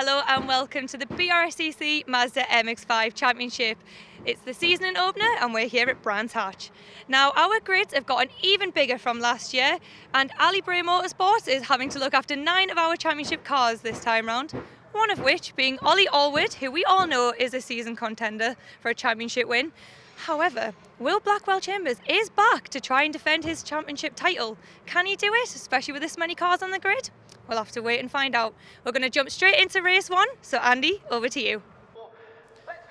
Hello and welcome to the BRSCC Mazda MX-5 Championship. It's the season opener and we're here at Brands Hatch. Now our grids have gotten even bigger from last year and Ali Bray Motorsport is having to look after 9 of our championship cars this time round. One of which being Ollie Allwood, who we all know is a season contender for a championship win. However, Will Blackwell Chambers is back to try and defend his championship title. Can he do it, especially with this many cars on the grid? We'll have to wait and find out. We're going to jump straight into race 1. So Andy, over to you.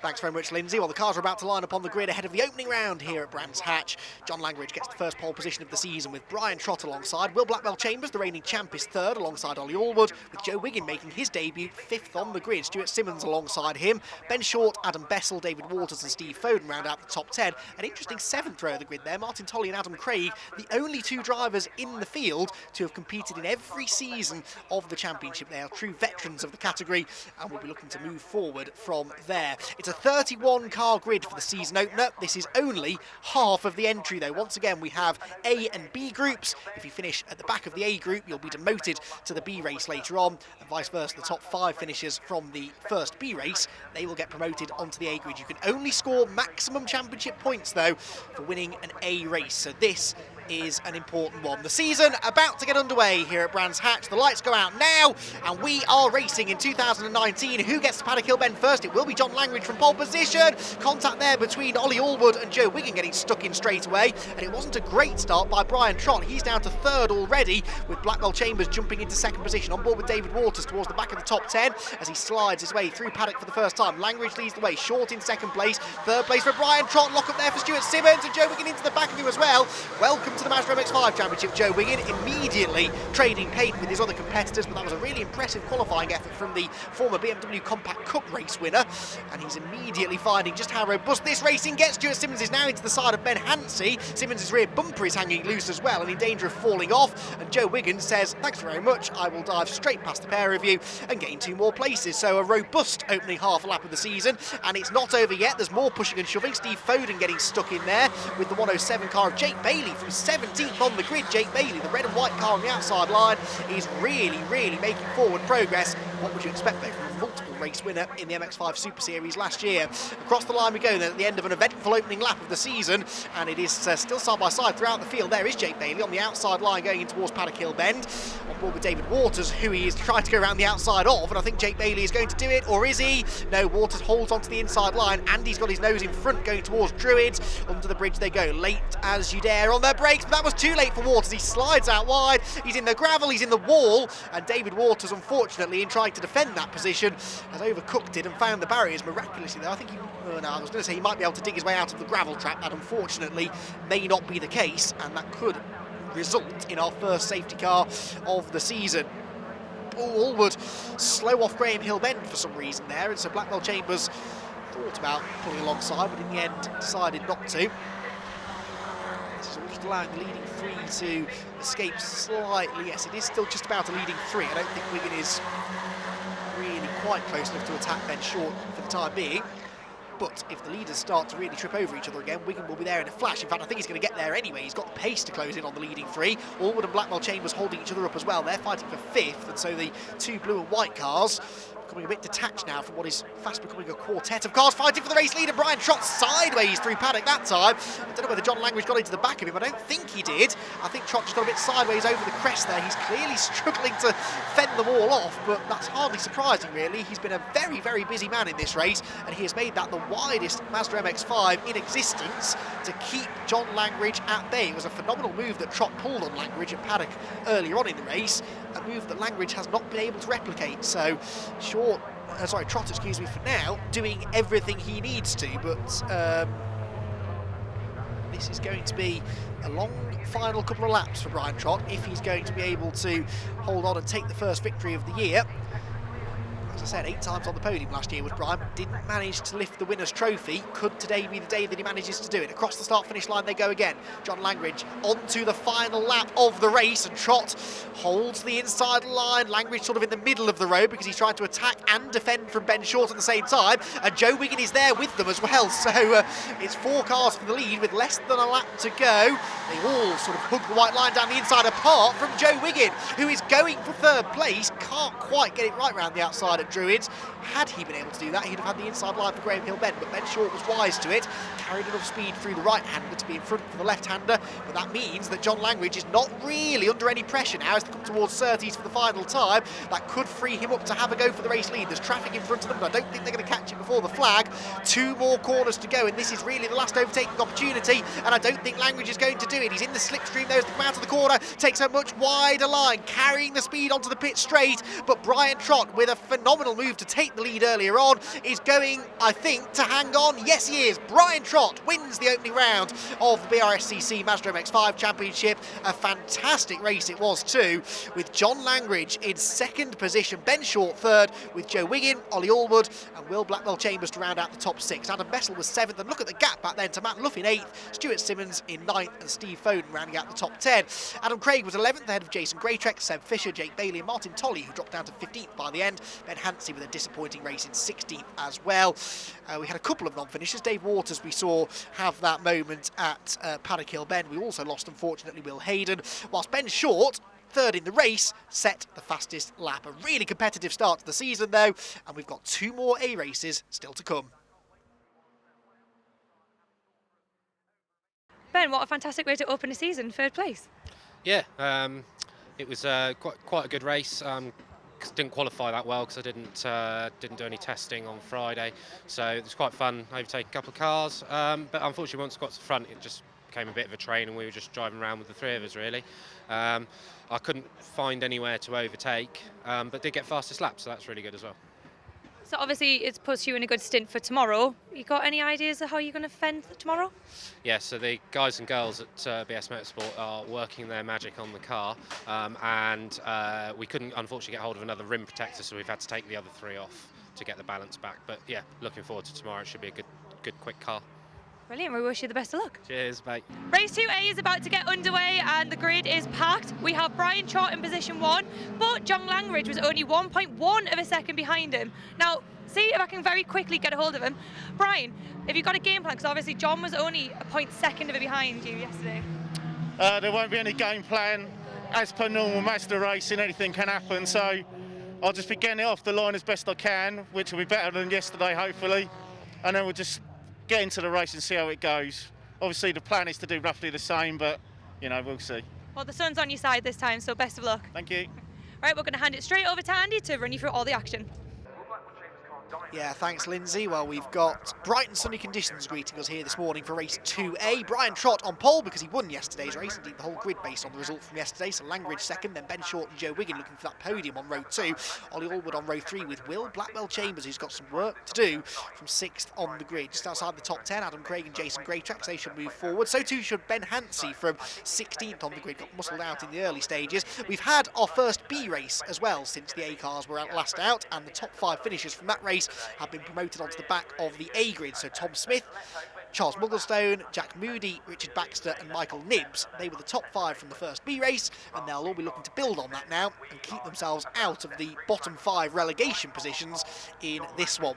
Thanks very much, Lindsay. Well, the cars are about to line up on the grid ahead of the opening round here at Brands Hatch. John Langridge gets the first pole position of the season with Brian Trott alongside. Will Blackwell Chambers, the reigning champ, is third alongside Ollie Allwood, with Joe Wiggin making his debut fifth on the grid. Stuart Simmons alongside him. Ben Short, Adam Bessel, David Waters and Steve Foden round out the top 10. An interesting seventh row of the grid there. Martin Tolley and Adam Craig, the only 2 drivers in the field to have competed in every season of the championship. They are true veterans of the category and will be looking to move forward from there. It's a 31-car grid for the season opener. This is only half of the entry though. Once again, we have A and B groups. If you finish at the back of the A group, you'll be demoted to the B race later on, and vice versa. The top 5 finishers from the first B race, they will get promoted onto the A grid. You can only score maximum championship points though for winning an A race, so this is an important one. The season about to get underway here at Brands Hatch. The lights go out now and we are racing in 2019. Who gets to Paddock Hill Bend first? It will be John Langridge from pole position. Contact there between Ollie Allwood and Joe Wiggin getting stuck in straight away, and it wasn't a great start by Brian Trott. He's down to third already, with Blackwell Chambers jumping into second position, on board with David Waters towards the back of the top 10 as he slides his way through paddock for the first time. Langridge leads the way, Short in second place, third place for Brian Trott, lock up there for Stuart Simmons, and Joe Wiggin into the back of him as well. Welcome to the Mazda MX-5 Championship, Joe Wiggin, immediately trading paint with his other competitors, but that was a really impressive qualifying effort from the former BMW Compact Cup race winner, and he's immediately finding just how robust this racing gets. Stuart Simmons is now into the side of Ben Hansey. Simmons' rear bumper is hanging loose as well and in danger of falling off, and Joe Wiggin says, thanks very much, I will dive straight past the pair of you and gain 2 more places. So a robust opening half lap of the season, and it's not over yet. There's more pushing and shoving. Steve Foden getting stuck in there with the 107 car of Jake Bailey from 17th on the grid. Jake Bailey, the red and white car on the outside line, is really making forward progress. What would you expect though from a multiple race winner in the MX-5 Super Series last year? Across the line we go then at the end of an eventful opening lap of the season, and it is still side by side throughout the field. There is Jake Bailey on the outside line going in towards Paddock Hill Bend, on board with David Waters, who he is trying to go around the outside of, and I think Jake Bailey is going to do it, or is he? No, Waters holds onto the inside line. Andy's got his nose in front going towards Druids. Under the bridge they go, late as you dare on their brakes, but that was too late for Waters. He slides out wide, he's in the gravel, he's in the wall, and David Waters, unfortunately, in trying to defend that position, has overcooked it and found the barriers miraculously though. I think I was going to say he might be able to dig his way out of the gravel trap. That unfortunately may not be the case, and that could result in our first safety car of the season. Allwood slow off Graham Hill Bend for some reason there, and so Blackwell Chambers thought about pulling alongside, but in the end decided not to. This is all just allowing the leading 3 to escape slightly. Yes, it is still just about a leading 3. I don't think Wiggin is really quite close enough to attack Ben Short for the time being. But if the leaders start to really trip over each other again, Wiggin will be there in a flash. In fact, I think he's going to get there anyway. He's got the pace to close in on the leading 3. Allwood and Blackwell Chambers holding each other up as well. They're fighting for 5th, and so the 2 blue and white cars becoming a bit detached now from what is fast becoming a quartet of cars fighting for the race leader. Brian Trott sideways through paddock that time. I don't know whether John Langridge got into the back of him. I don't think he did. I think Trott just got a bit sideways over the crest there. He's clearly struggling to fend them all off, but that's hardly surprising really. He's been a very busy man in this race, and he has made that the widest Mazda MX-5 in existence to keep John Langridge at bay. It was a phenomenal move that Trott pulled on Langridge at paddock earlier on in the race, a move that Langridge has not been able to replicate. So Trott, excuse me, for now, doing everything he needs to, but this is going to be a long final couple of laps for Brian Trott if he's going to be able to hold on and take the first victory of the year. As I said, 8 times on the podium last year with Brian, didn't manage to lift the winner's trophy. Could today be the day that he manages to do it? Across the start-finish line they go again. John Langridge onto the final lap of the race, and Trott holds the inside line. Langridge sort of in the middle of the road because he's trying to attack and defend from Ben Short at the same time, and Joe Wiggin is there with them as well. So it's 4 cars for the lead with less than a lap to go. They all sort of hug the white line down the inside, apart from Joe Wiggin, who is going for 3rd place. Can't quite get it right round the outside at Druids. Had he been able to do that, he'd have had the inside line for Graham Hill Bend, but Ben Short was wise to it, carried enough speed through the right-hander to be in front for the left-hander, but that means that John Langridge is not really under any pressure now as they come towards Surtees for the final time. That could free him up to have a go for the race lead. There's traffic in front of them, but I don't think they're going to catch it before the flag. 2 more corners to go, and this is really the last overtaking opportunity, and I don't think Langridge is going to do it. He's in the slipstream there as they come out of the corner, takes a much wider line, carrying the speed onto the pit straight, but Brian Trott, with a phenomenal move to take the lead earlier on, is going, I think, to hang on. Yes, he is. Brian Trott wins the opening round of the BRSCC Mazda MX-5 Championship. A fantastic race it was too, with John Langridge in 2nd position, Ben Short 3rd, with Joe Wiggin, Ollie Allwood and Will Blackwell Chambers to round out the top 6. Adam Bessel was 7th, and look at the gap back then to Matt Luff in 8th, Stuart Simmons in 9th and Steve Foden rounding out the top 10. Adam Craig was 11th ahead of Jason Graytrek, Seb Fisher, Jake Bailey and Martin Tolley, who dropped down to 15th by the end. Ben Hansey with a disappointing race in 16th as well. We had a couple of non-finishers. Dave Waters we saw have that moment at Paddock Hill Bend. We also lost, unfortunately, Will Hayden, whilst Ben Short, 3rd in the race, set the fastest lap. A really competitive start to the season though, and we've got 2 more A races still to come. Ben, what a fantastic way to open a season, 3rd place. Yeah, it was quite a good race. Didn't qualify that well because I didn't do any testing on Friday, so it was quite fun overtaking a couple of cars. But unfortunately, once I got to the front, it just became a bit of a train, and we were just driving around with the 3 of us really. I couldn't find anywhere to overtake, but did get fastest lap, so that's really good as well. So obviously it's puts you in a good stint for tomorrow. You got any ideas of how you're going to fend tomorrow? Yeah, so the guys and girls at BS Motorsport are working their magic on the car, and we couldn't unfortunately get hold of another rim protector, so we've had to take the other 3 off to get the balance back. But yeah, looking forward to tomorrow. It should be a good quick car. Brilliant, we wish you the best of luck. Cheers, mate. Race 2A is about to get underway and the grid is packed. We have Brian Trott in position 1, but John Langridge was only 1.1 of a second behind him. Now, see if I can very quickly get a hold of him. Brian, have you got a game plan? Because obviously John was only a 0.2 of it behind you yesterday. There won't be any game plan. As per normal Mazda racing, anything can happen, so I'll just be getting it off the line as best I can, which will be better than yesterday, hopefully, and then we'll just get into the race and see how it goes. Obviously the plan is to do roughly the same, but you know, we'll see. Well, the sun's on your side this time, so best of luck. Thank you. Right, we're going to hand it straight over to Andy to run you through all the action. Yeah, thanks Lindsay. Well, we've got bright and sunny conditions greeting us here this morning for race 2A. Brian Trott on pole because he won yesterday's race, indeed the whole grid based on the result from yesterday. So Langridge 2nd, then Ben Short and Joe Wiggin looking for that podium on row 2. Ollie Allwood on row 3 with Will Blackwell Chambers, who's got some work to do, from 6th on the grid. Just outside the top 10, Adam Craig and Jason Graytrek, they should move forward. So too should Ben Hansey from 16th on the grid, got muscled out in the early stages. We've had our first B race as well since the A cars were last out, and the top 5 finishers from that race have been promoted onto the back of the A grid. So Tom Smith, Charles Mugglestone, Jack Moody, Richard Baxter and Michael Nibbs, they were the top 5 from the first B race, and they'll all be looking to build on that now and keep themselves out of the bottom 5 relegation positions in this one.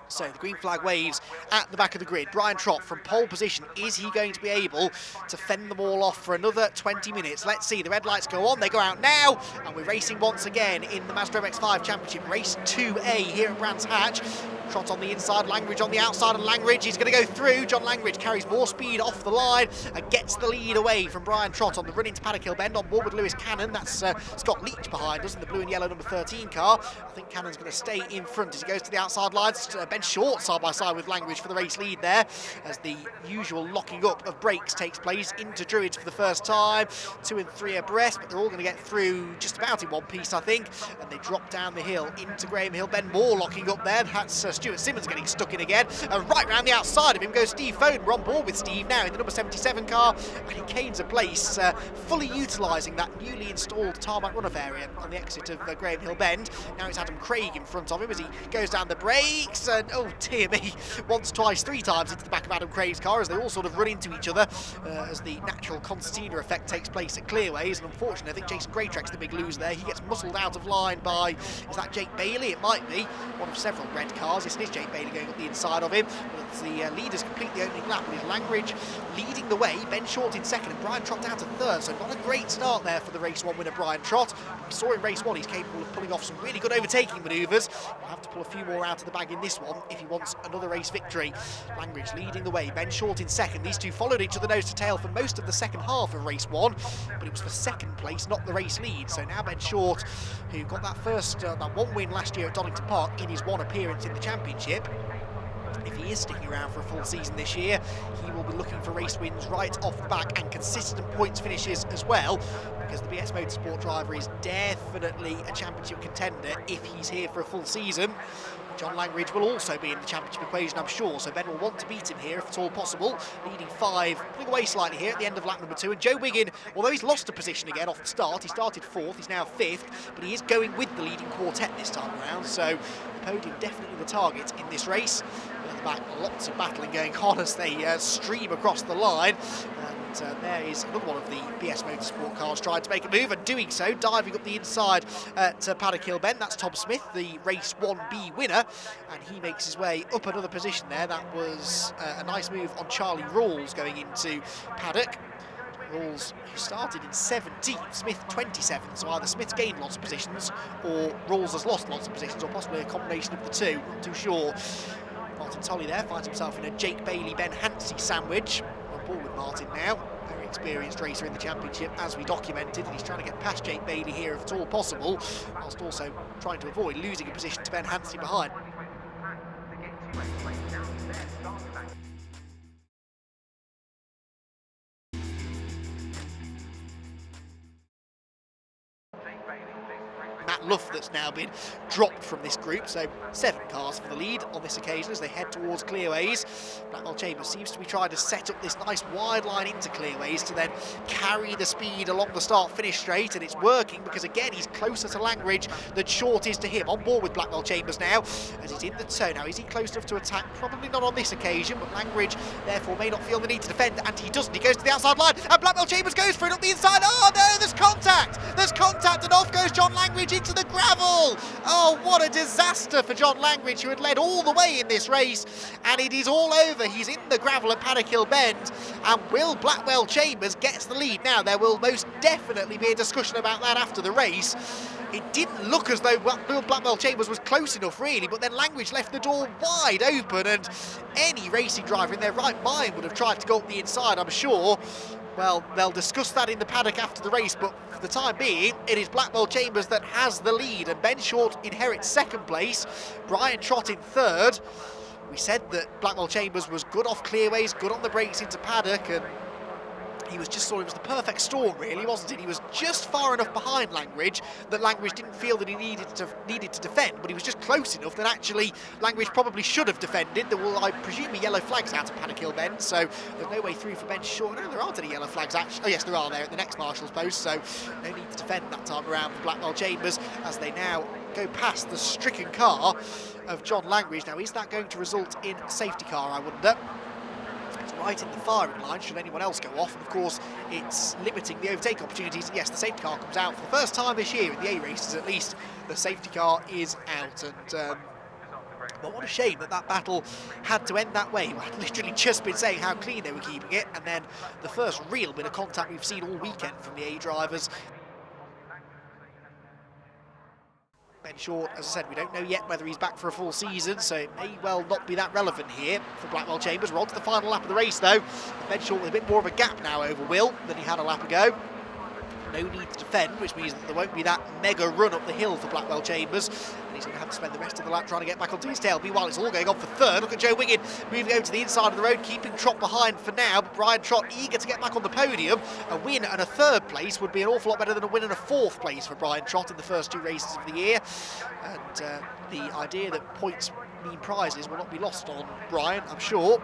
So the green flag waves at the back of the grid. Brian Trott from pole position. Is he going to be able to fend them all off for another 20 minutes? Let's see. The red lights go on. They go out now. And we're racing once again in the Mazda MX-5 Championship. Race 2A here at Brands Hatch. Trott on the inside, Langridge on the outside, and Langridge is going to go through. John Langridge carries more speed off the line and gets the lead away from Brian Trott on the run into Paddock Hill Bend on board with Lewis Cannon. That's Scott Leach behind us in the blue and yellow number 13 car. I think Cannon's going to stay in front as he goes to the outside lines. Ben Short side by side with Langridge for the race lead there as the usual locking up of brakes takes place into Druids for the first time. 2 and 3 abreast, but they're all going to get through just about in one piece, I think, and they drop down the hill into Graham Hill Bend. More locking up there. That's Stuart Simmons getting stuck in again, and right round the outside of him goes Steve Foden. We're on board with Steve now in the number 77 car, and he gains a place, fully utilising that newly installed tarmac runoff area on the exit of Graham Hill Bend. Now it's Adam Craig in front of him as he goes down the brakes, and oh dear me, once, twice, 3 times into the back of Adam Craig's car as they all sort of run into each other as the natural concertina effect takes place at clearways. And unfortunately, I think Jason Graytrek's the big loser there. He gets muscled out of line by, is that Jake Bailey? It might be one of several red cars. Listen, is Jake Bailey going up the inside of him. But the leaders complete the opening lap, with Langridge leading the way, Ben Short in second, and Brian Trott down to third. So not a great start there for the race 1 winner, Brian Trott. We saw in race 1 he's capable of pulling off some really good overtaking manoeuvres. He'll have to pull a few more out of the bag in this one if he wants another race victory. Langridge leading the way, Ben Short in second. These two followed each other nose to tail for most of the second half of race 1, but it was for second place, not the race lead. So now Ben Short, who got that that one win last year at Donington Park in his one appearance in the championship, if he is sticking around for a full season this year, he will be looking for race wins right off the back and consistent points finishes as well, because the BS Motorsport driver is definitely a championship contender if he's here for a full season. John Langridge will also be in the championship equation, I'm sure, so Ben will want to beat him here if at all possible. Leading 5, pulling away slightly here at the end of lap number 2. And Joe Wiggin, although he's lost a position again off the start, he started 4th, he's now 5th, but he is going with the leading quartet this time around, so the podium definitely the target in this race. At the back, lots of battling going on as they stream across the line. And there is another one of the BS Motorsport cars trying to make a move, and doing so, diving up the inside at Paddock Hill Bend. That's Tom Smith, the race 1B winner, and he makes his way up another position there. That was a nice move on Charlie Rawls going into Paddock. Rawls, who started in 17th, Smith 27th, so either Smith's gained lots of positions or Rawls has lost lots of positions, or possibly a combination of the two, not too sure. Martin Tolley there finds himself in a Jake Bailey, Ben Hansey sandwich. On board with Martin now, very experienced racer in the championship, as we documented, and he's trying to get past Jake Bailey here if at all possible, whilst also trying to avoid losing a position to Ben Hansey behind. Matt Luff that's now been dropped from this group, so 7 cars for the lead on this occasion as they head towards Clearways. Blackwell Chambers seems to be trying to set up this nice wide line into Clearways to then carry the speed along the start-finish straight, and it's working because again he's closer to Langridge than Short is to him. On board with Blackwell Chambers now as he's in the tow. Now is he close enough to attack? Probably not on this occasion, but Langridge therefore may not feel the need to defend, and he doesn't. He goes to the outside line and Blackwell Chambers goes for it up the inside. Oh no, there's contact and off goes John Langridge into the gravel. Oh, what a disaster for John Langridge, who had led all the way in this race, and it is all over. He's in the gravel at Paddock Hill Bend, and Will Blackwell Chambers gets the lead. Now there will most definitely be a discussion about that after the race. It didn't look as though Will Blackwell Chambers was close enough really, but then Langridge left the door wide open, and any racing driver in their right mind would have tried to go up the inside, I'm sure. Well, they'll discuss that in the paddock after the race, but for the time being, it is Blackwell Chambers that has the lead, and Ben Short inherits second place, Brian Trott in third. We said that Blackwell Chambers was good off Clearways, good on the brakes into paddock, and he was just it was the perfect storm really, wasn't it? He was just far enough behind Langridge that Langridge didn't feel that he needed to defend, but he was just close enough that actually Langridge probably should have defended. There will, I presume, be yellow flags out of Paddock Hill Bend, so there's no way through for Ben Short. No, there aren't any yellow flags actually. Oh yes, there are there at the next marshal's post, so no need to defend that time around for Blackwell Chambers as they now go past the stricken car of John Langridge. Now, is that going to result in a safety car, I wonder? It's right in the firing line should anyone else go off, and of course it's limiting the overtake opportunities. Yes, the safety car comes out for the first time this year in the A races, at least the safety car is out, and but what a shame that that battle had to end that way. I'd literally just been saying how clean they were keeping it, and then the first real bit of contact we've seen all weekend from the A drivers. Ben Short, as I said, we don't know yet whether he's back for a full season, so it may well not be that relevant here for Blackwell Chambers. We're on to the final lap of the race, though. Ben Short with a bit more of a gap now over Will than he had a lap ago. No need to defend, which means that there won't be that mega run up the hill for Blackwell Chambers, and he's going to have to spend the rest of the lap trying to get back onto his tail. Meanwhile, it's all going on for third. Look at Joe Wiggin moving over to the inside of the road, keeping Trott behind for now, but Brian Trott eager to get back on the podium. A win and a third place would be an awful lot better than a win and a fourth place for Brian Trott in the first 2 races of the year, and the idea that points mean prizes will not be lost on Brian, I'm sure.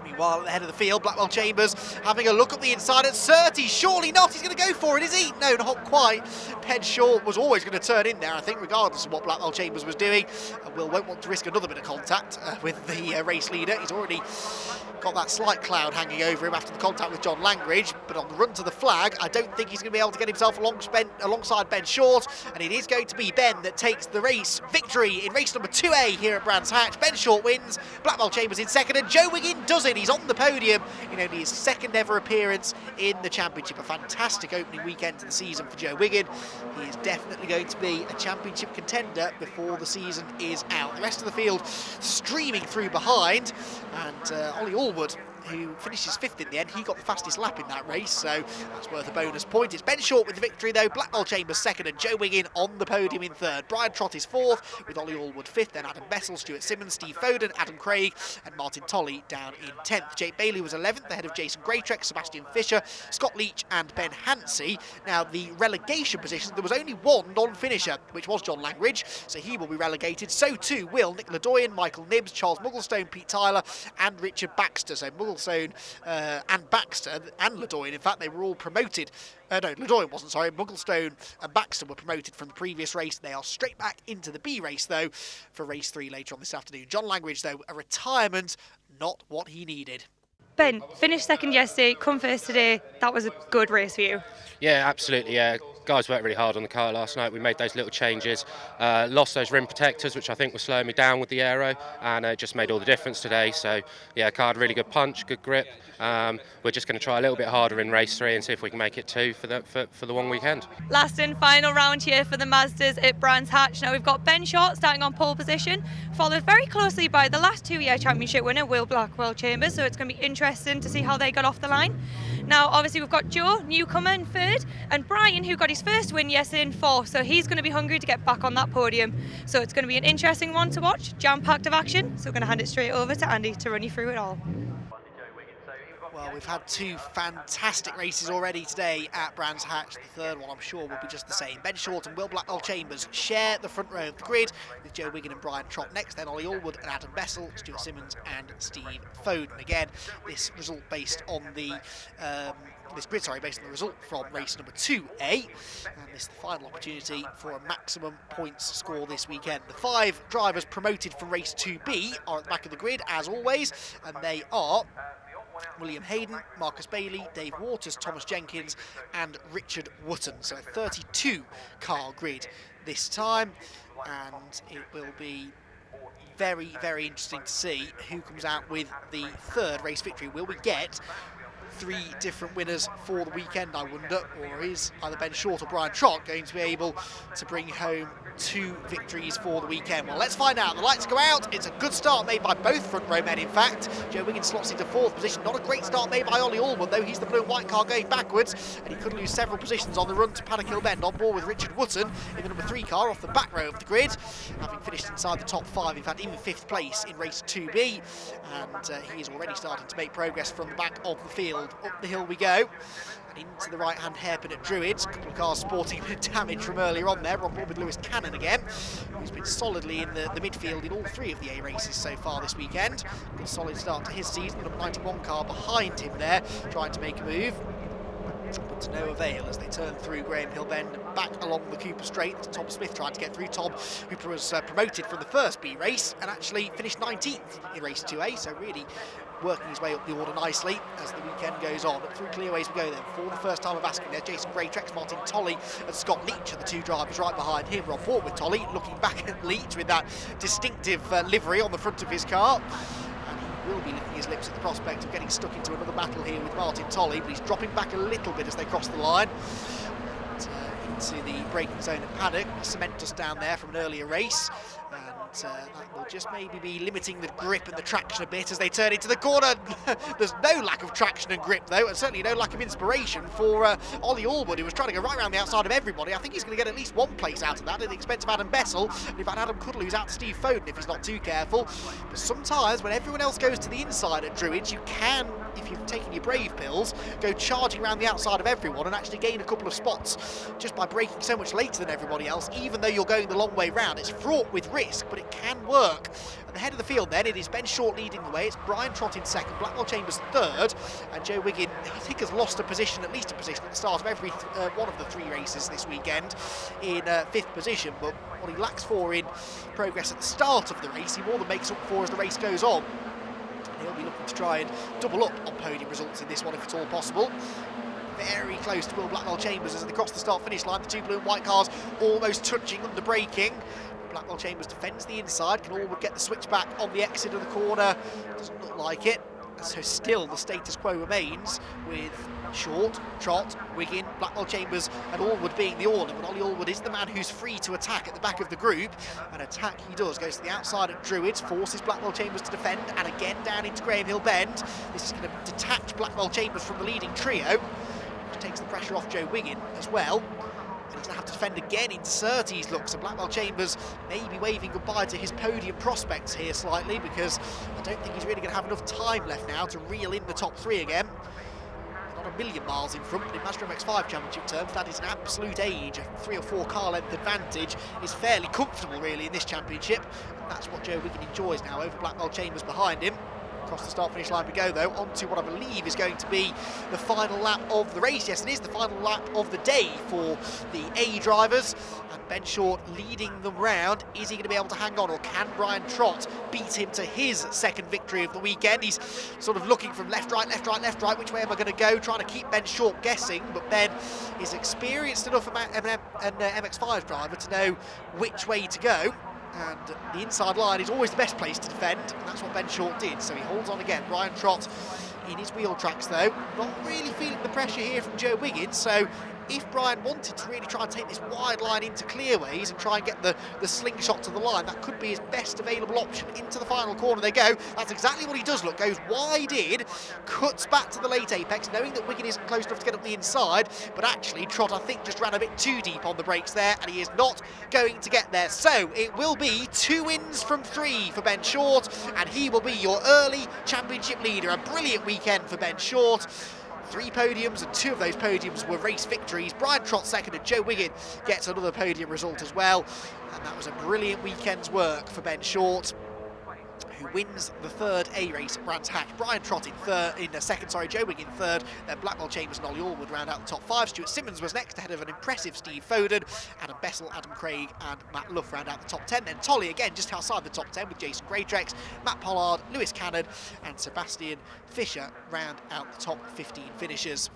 Meanwhile, at the head of the field, Blackwell Chambers having a look at the inside at Surtees. Surely not, he's going to go for it, is he? No, not quite. Ben Short was always going to turn in there, I think, regardless of what Blackwell Chambers was doing. Will won't want to risk another bit of contact with the race leader. He's already got that slight cloud hanging over him after the contact with John Langridge, but on the run to the flag, I don't think he's going to be able to get himself alongside Ben Short, and it is going to be Ben that takes the race victory in race number 2A here at Brands Hatch. Ben Short wins, Blackwell Chambers in second, and Joe Wiggin does it. He's on the podium in only his second ever appearance in the championship. A fantastic opening weekend to the season for Joe Wiggin. He is definitely going to be a championship contender before the season is out. The rest of the field streaming through behind, and Ollie Allwood, who finishes 5th in the end, he got the fastest lap in that race, so that's worth a bonus point. It's Ben Short with the victory though, Blackwell Chambers 2nd, and Joe Wiggin on the podium in 3rd. Brian Trott is 4th, with Ollie Allwood 5th, then Adam Bessel, Stuart Simmons, Steve Foden, Adam Craig, and Martin Tolley down in 10th. Jake Bailey was 11th, ahead of Jason Greytrek, Sebastian Fisher, Scott Leach and Ben Hansey. Now the relegation position, there was only one non-finisher, which was John Langridge, so he will be relegated. So too will Nick Ledoyen, Michael Nibbs, Charles Mugglestone, Pete Tyler and Richard Baxter. So Mugglestone and Baxter and Ledoyen, in fact, they were all promoted. No, Ledoyen wasn't, sorry. Mugglestone and Baxter were promoted from the previous race. They are straight back into the B race, though, for race 3 later on this afternoon. John Langridge, though, a retirement, not what he needed. Ben, finished 2nd yesterday, come 1st today. That was a good race for you. Yeah, absolutely, yeah. Guys worked really hard on the car last night. We made those little changes, lost those rim protectors, which I think were slowing me down with the aero, and it just made all the difference today. So, yeah, car had really good punch, good grip. We're just going to try a little bit harder in race 3 and see if we can make it 2 for the one weekend. Last and final round here for the Mazdas at Brands Hatch. Now we've got Ben Short starting on pole position, followed very closely by the last 2-year championship winner, Will Blackwell Chambers. So it's going to be interesting to see how they got off the line. Now, obviously, we've got Joe, newcomer, in 3rd, and Brian, who got his first win yesterday, in 4th. So he's going to be hungry to get back on that podium. So it's going to be an interesting one to watch, jam-packed of action. So we're going to hand it straight over to Andy to run you through it all. Well, we've had 2 fantastic races already today at Brands Hatch. The 3rd one, I'm sure, will be just the same. Ben Short and Will Blackwell Chambers share the front row of the grid, with Joe Wiggin and Brian Trott next, then Ollie Allwood and Adam Bessel, Stuart Simmons and Steve Foden. Again, this result based on the based on the result from race number 2A, and this is the final opportunity for a maximum points score this weekend. The 5 drivers promoted from race 2B are at the back of the grid, as always, and they are William Hayden, Marcus Bailey, Dave Waters, Thomas Jenkins and Richard Wotton. So a 32 car grid this time, and it will be very, very interesting to see who comes out with the 3rd race victory. Will we get 3 different winners for the weekend, I wonder, or is either Ben Short or Brian Trott going to be able to bring home 2 victories for the weekend? Well, let's find out. The lights go out. It's a good start made by both front row men, in fact. Joe Wiggin slots into 4th position. Not a great start made by Ollie Allwood, though. He's the blue and white car going backwards, and he could lose several positions on the run to Paddock Hill Bend. On board with Richard Wotton in the number 3 car off the back row of the grid, having finished inside the top 5, in fact, even 5th place in race 2B, and he is already starting to make progress from the back of the field. Up the hill we go, and into the right-hand hairpin at Druids. A couple of cars sporting a bit of damage from earlier on there. On board with Lewis Cannon again, who's been solidly in the midfield in all 3 of the A races so far this weekend. Good solid start to his season. The number 91 car behind him there, trying to make a move, but to no avail as they turn through Graham Hill Bend and back along the Cooper Straight. Tom Smith tried to get through. Tom Hooper was promoted from the first B race and actually finished 19th in race 2A, so really working his way up the order nicely as the weekend goes on. Up through clearways we go then. For the first time of asking there, Jason Greytrex, Martin Tolley and Scott Leach are the 2 drivers right behind him. We're on board with Tolley, looking back at Leach with that distinctive livery on the front of his car. And he will be licking his lips at the prospect of getting stuck into another battle here with Martin Tolley, but he's dropping back a little bit as they cross the line. Into the braking zone at Paddock. Cement dust down there from an earlier race, and that will just maybe be limiting the grip and the traction a bit as they turn into the corner. There's no lack of traction and grip though, and certainly no lack of inspiration for Ollie Allwood, who was trying to go right around the outside of everybody. I think he's going to get at least 1 place out of that at the expense of Adam Bessel, and in fact Adam could lose out to Steve Foden if he's not too careful. But sometimes when everyone else goes to the inside at Druids, you can, if you've taken your brave pills, go charging around the outside of everyone and actually gain a couple of spots just by braking so much later than everybody else. Even though you're going the long way round, it's fraught with risk, but it can work. At the head of the field then, it is Ben Short leading the way. It's Brian Trott in second, Blackwell Chambers third, and Joe Wiggin, I think, has lost at least a position at the start of every one of the 3 races this weekend, in 5th position. But what he lacks for in progress at the start of the race, he more than makes up for as the race goes on. He'll be looking to try and double up on podium results in this one if at all possible. Very close to Will Blackwell Chambers as they cross the start-finish line. The 2 blue and white cars almost touching under braking. Blackwell Chambers defends the inside. Can Allwood get the switch back on the exit of the corner? Doesn't look like it. So still the status quo remains with Short, Trott, Wiggin, Blackwell Chambers and Allwood being the order, but Ollie Allwood is the man who's free to attack at the back of the group, and attack he does. Goes to the outside at Druids, forces Blackwell Chambers to defend, and again down into Graham Hill Bend. This is going to detach Blackwell Chambers from the leading trio, which takes the pressure off Joe Wiggin as well. And he's going to have to defend again in Surtees looks, and Blackwell Chambers may be waving goodbye to his podium prospects here slightly, because I don't think he's really going to have enough time left now to reel in the top 3 again. Not a million miles in front, but in Mazda MX-5 Championship terms, that is an absolute age. A 3 or 4 car length advantage is fairly comfortable really in this championship, and that's what Joe Wiggin enjoys now over Blackwell Chambers behind him. Across the start-finish line we go though, onto what I believe is going to be the final lap of the race. Yes, it is the final lap of the day for the A drivers, and Ben Short leading them round. Is he going to be able to hang on, or can Brian Trott beat him to his second victory of the weekend? He's sort of looking from left, right, left, right, left, right. Which way am I going to go? Trying to keep Ben Short guessing, but Ben is experienced enough an MX-5 driver to know which way to go. And the inside line is always the best place to defend, and that's what Ben Short did. So he holds on again. Brian Trott in his wheel tracks though, not really feeling the pressure here from Joe Wiggin. So if Brian wanted to really try and take this wide line into clearways and try and get the slingshot to the line, that could be his best available option. Into the final corner they go. That's exactly what he does. Look, goes wide in, cuts back to the late apex, knowing that Wiggin isn't close enough to get up the inside, but actually Trott, I think, just ran a bit too deep on the brakes there, and he is not going to get there. So it will be 2 wins from 3 for Ben Short, and he will be your early championship leader. A brilliant weekend for Ben Short. 3 podiums, and 2 of those podiums were race victories. Brian Trott second, and Joe Wiggin gets another podium result as well. And that was a brilliant weekend's work for Ben Short, who wins the 3rd A race at Brands Hatch. Brian Trott in second, Joe Wiggin third, then Blackwell Chambers and Ollie Allwood round out the top 5. Stuart Simmons was next, ahead of an impressive Steve Foden. Adam Bessel, Adam Craig and Matt Luff round out the top 10. Then Tolley again just outside the top 10 with Jason Greatrex, Matt Pollard, Lewis Cannon and Sebastian Fisher round out the top 15 finishers.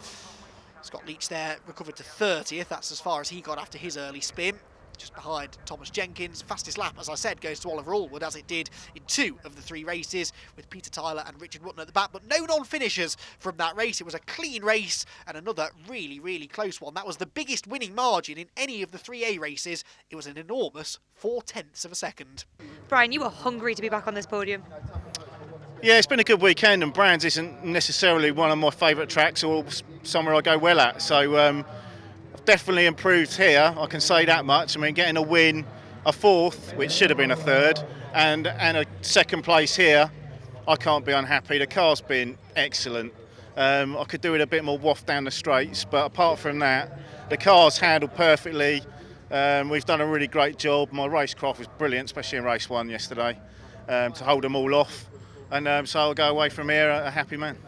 Scott Leach there recovered to 30th. That's as far as he got after his early spin. Just behind Thomas Jenkins. Fastest lap, as I said, goes to Oliver Allwood, as it did in 2 of the 3 races, with Peter Tyler and Richard Rutten at the back, but no non-finishers from that race. It was a clean race and another really, really close one. That was the biggest winning margin in any of the 3A races. It was an enormous 0.4 of a second. Brian, you were hungry to be back on this podium. Yeah, it's been a good weekend, and Brands isn't necessarily one of my favourite tracks or somewhere I go well at, so definitely improved here, I can say that much. I mean, getting a win, a 4th, which should have been a 3rd, and a 2nd place here, I can't be unhappy. The car's been excellent. I could do with a bit more waft down the straights, but apart from that, the car's handled perfectly. We've done a really great job. My racecraft was brilliant, especially in race 1 yesterday, to hold them all off. And so I'll go away from here a happy man.